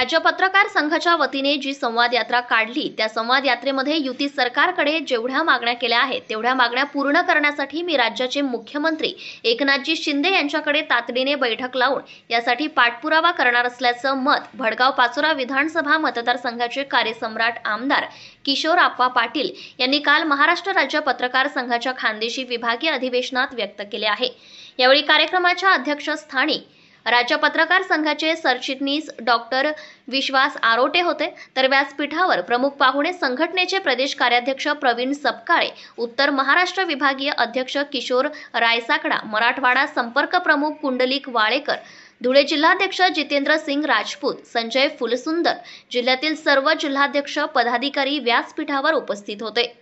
राज्य पत्रकार संघाच्या वतीने जी संवाद यात्रा काढली त्या संवाद यात्रेमध्ये युती सरकारकडे जेवढ्या मागण्या केल्या आहेत तेवढ्या मागण्या पूर्ण करण्यासाठी मी राज्याचे मुख्यमंत्री एकनाथजी शिंदे यांच्याकडे तातडीने बैठक लावून यासाठी पाठपुरावा करणार असल्याचं मत भडगाव पाचोरा विधानसभा मतदारसंघाचे कार्यसम्राट आमदार किशोर आप्पा पाटील यांनी काल महाराष्ट्र राज्य पत्रकार संघाच्या खानदेशी विभागीय अधिवेशनात व्यक्त केले आहे। यावेळी कार्यक्रमाच्या अध्यक्षस्थानी राज्य पत्रकार संघाचे सरचिटणीस डॉक्टर विश्वास आरोटे होते, तर व्यासपीठावर प्रमुख पाहुणे संघटनेचे प्रदेश कार्याध्यक्ष प्रवीण सपकाळे, उत्तर महाराष्ट्र विभागीय अध्यक्ष किशोर रायसाकडा, मराठवाडा संपर्क प्रमुख कुंडलिक वाळेकर, धुळे जिल्हाध्यक्ष जितेंद्र सिंग राजपूत, संजय फुलसुंदर, जिल्ह्यातील सर्व जिल्हाध्यक्ष पदाधिकारी व्यासपीठावर उपस्थित होते।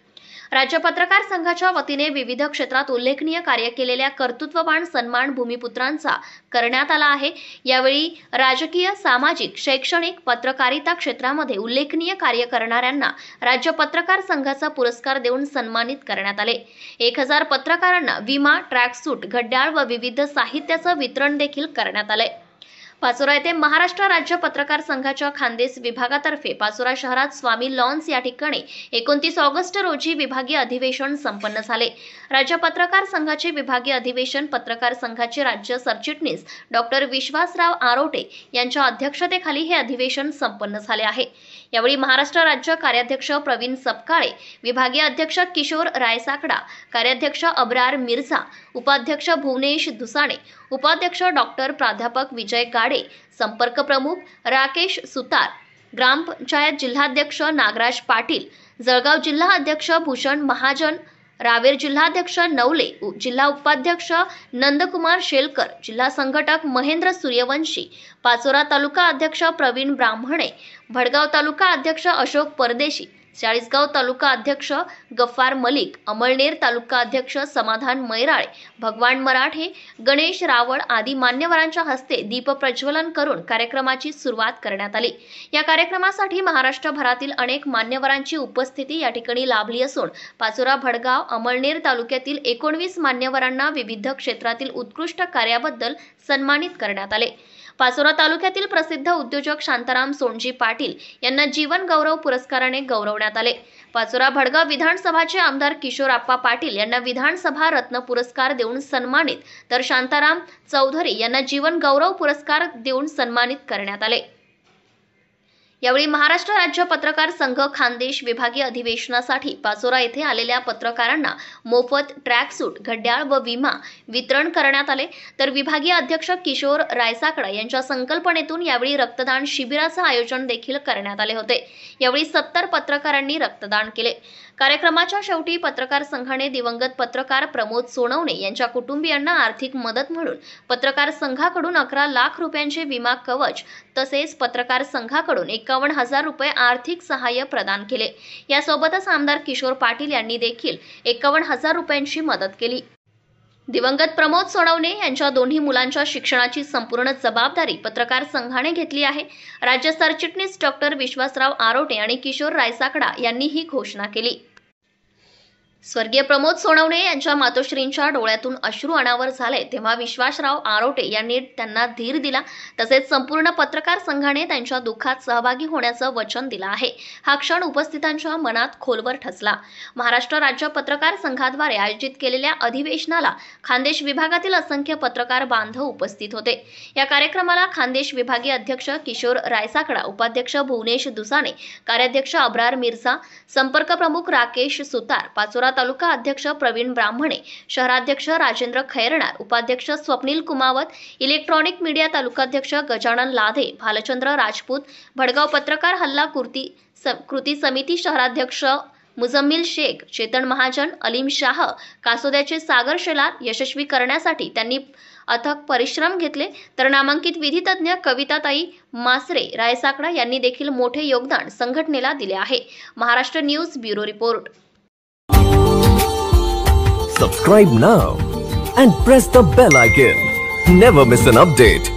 राज्य पत्रकार संघाच्या वतीने विविध क्षेत्रात उल्लेखनीय कार्य केलेल्या कर्तृत्ववान सन्मान भूमिपुत्रांचा करण्यात आला आहे। यावेळी राजकीय, सामाजिक, शैक्षणिक, पत्रकारिता क्षेत्रामध्ये उल्लेखनीय कार्य करणाऱ्यांना राज्य पत्रकार संघाचा पुरस्कार देऊन सन्मानित करण्यात आले। 1000 पत्रकारांना विमा, ट्रॅकसूट, घड्याळ व विविध साहित्याचं वितरण देखील करण्यात आले। पाचोरा येथे महाराष्ट्र राज्य पत्रकार संघाच्या खानदेश विभागातर्फे पाचोरा शहरात स्वामी लॉन्स या ठिकाणी 29 ऑगस्ट रोजी विभागीय अधिवेशन संपन्न झाले। राज्य पत्रकार संघाचे विभागीय अधिवेशन पत्रकार संघाचे राज्य सरचिटणीस डॉक्टर विश्वासराव आरोटे यांच्या अध्यक्षतेखाली हे अधिवेशन संपन्न झाले आहे। यावेळी महाराष्ट्र राज्य कार्याध्यक्ष प्रवीण सपकाळे, विभागीय अध्यक्ष किशोर रायसाकडा, कार्याध्यक्ष अब्रार मिर्झा, उपाध्यक्ष भुवनेश दुसाणे, उपाध्यक्ष डॉक्टर प्राध्यापक विजय गाडे, संपर्क प्रमुख राकेश सुतार, ग्रामपंचायत जिल्हाध्यक्ष नागराज पाटील, जळगाव जिल्हा अध्यक्ष भूषण महाजन, रावेर जिल्हाध्यक्ष नवले, जिल्हा उपाध्यक्ष नंदकुमार शेलकर, जिल्हा संघटक महेंद्र सूर्यवंशी, पाचोरा तालुका अध्यक्ष प्रवीण ब्राह्मणे, भडगाव तालुका अध्यक्ष अशोक परदेशी, चाळीसगाव तालुका अध्यक्ष गफ्फार मलिक, अमळनेर तालुका अध्यक्ष समाधान मैराळे, भगवान मराठे, गणेश रावळ आदी मान्यवरांच्या हस्ते दीप प्रज्वलन करून कार्यक्रमाची सुरुवात करण्यात आली। या कार्यक्रमासाठी महाराष्ट्रभरातील अनेक मान्यवरांची उपस्थिती या ठिकाणी लाभली असून पाचोरा, भडगाव, अमळनेर तालुक्यातील 19 मान्यवरांना विविध क्षेत्रातील उत्कृष्ट कार्याबद्दल सन्मानित करण्यात आले। पाचोरा तालुक्यातील प्रसिद्ध उद्योजक शांताराम सोनजी पाटील यांना जीवन गौरव पुरस्काराने गौरवण्यात आले। पाचोरा भडगाव विधानसभाचे आमदार किशोर आप्पा पाटील यांना विधानसभा रत्न पुरस्कार देऊन सन्मानित, तर शांताराम चौधरी यांना जीवन गौरव पुरस्कार देऊन सन्मानित करण्यात आले। यावेळी महाराष्ट्र राज्य पत्रकार संघ खानदेश विभागीय अधिवेशनासाठी पाचोरा येथे आलेल्या पत्रकारांना मोफत ट्रॅकसूट, घड्याळ व विमा वितरण करण्यात आले, तर विभागीय अध्यक्ष किशोर रायसाकडा यांच्या संकल्पनेतून यावेळी रक्तदान शिबिराचं आयोजन देखील करण्यात आले होते। यावेळी 70 पत्रकारांनी रक्तदान केले। कार्यक्रमाच्या शेवटी पत्रकार संघाने दिवंगत पत्रकार प्रमोद सोनवणे यांच्या कुटुंबियांना आर्थिक मदत म्हणून पत्रकार संघाकडून 11 लाख रुपयांचे विमा कवच तसेच पत्रकार संघाकडून 51,000 रुपये आर्थिक सहाय्य प्रदान केले। यासोबतच आमदार किशोर पाटील यांनी देखील 51,000 रुपयांची मदत केली। दिवंगत प्रमोद सोनवणे यांच्या दोन्ही मुलांच्या शिक्षणाची संपूर्ण जबाबदारी पत्रकार संघाने घेतली आहे। राज्य सरचिटणीस डॉक्टर विश्वासराव आरोटे आणि किशोर रायसाकडा यांनी ही घोषणा केली। स्वर्गीय प्रमोद सोनवणे यांच्या मातोश्रींच्या डोळ्यातून अश्रू अनावर झाले तेव्हा विश्वासराव आरोटे यांनी त्यांना धीर दिला, तसेच संपूर्ण पत्रकार संघाने त्यांच्या दुःखात सहभागी होण्याचं वचन दिलं आहे। हा क्षण उपस्थितांच्या मनात खोलवर ठसला। महाराष्ट्र राज्य पत्रकार संघाद्वारे आयोजित केलेल्या अधिवेशनाला खानदेश विभागातील असंख्य पत्रकार बांधव उपस्थित होते। या कार्यक्रमाला खानदेश विभागीय अध्यक्ष किशोर रायसाकडा, उपाध्यक्ष भुवनेश दुसाणे, कार्याध्यक्ष अब्रार मिर्झा, संपर्क प्रमुख राकेश सुतार, पाचोरा तालुका अध्यक्ष प्रवीण ब्राह्मणे, शहराध्यक्ष राजेंद्र खैरनार, उपाध्यक्ष स्वप्नील कुमावत, इलेक्ट्रॉनिक मीडिया तालुकाध्यक्ष गजानन लाधे, भालचंद्र राजपूत, भडगाव पत्रकार हल्ला कृती समिती शहराध्यक्ष मुजम्मिल शेख, चेतन महाजन, अलीम शाह, कासोद्याचे सागर शेलार यशस्वी करण्यासाठी त्यांनी अथक परिश्रम घेतले, तर नामांकित विधितज्ञ कविताताई मासरे रायसाकडा यांनी देखील मोठे योगदान संघटनेला दिले आहे। Maharashtra news bureau report. Subscribe now and press the bell icon. Never miss an update.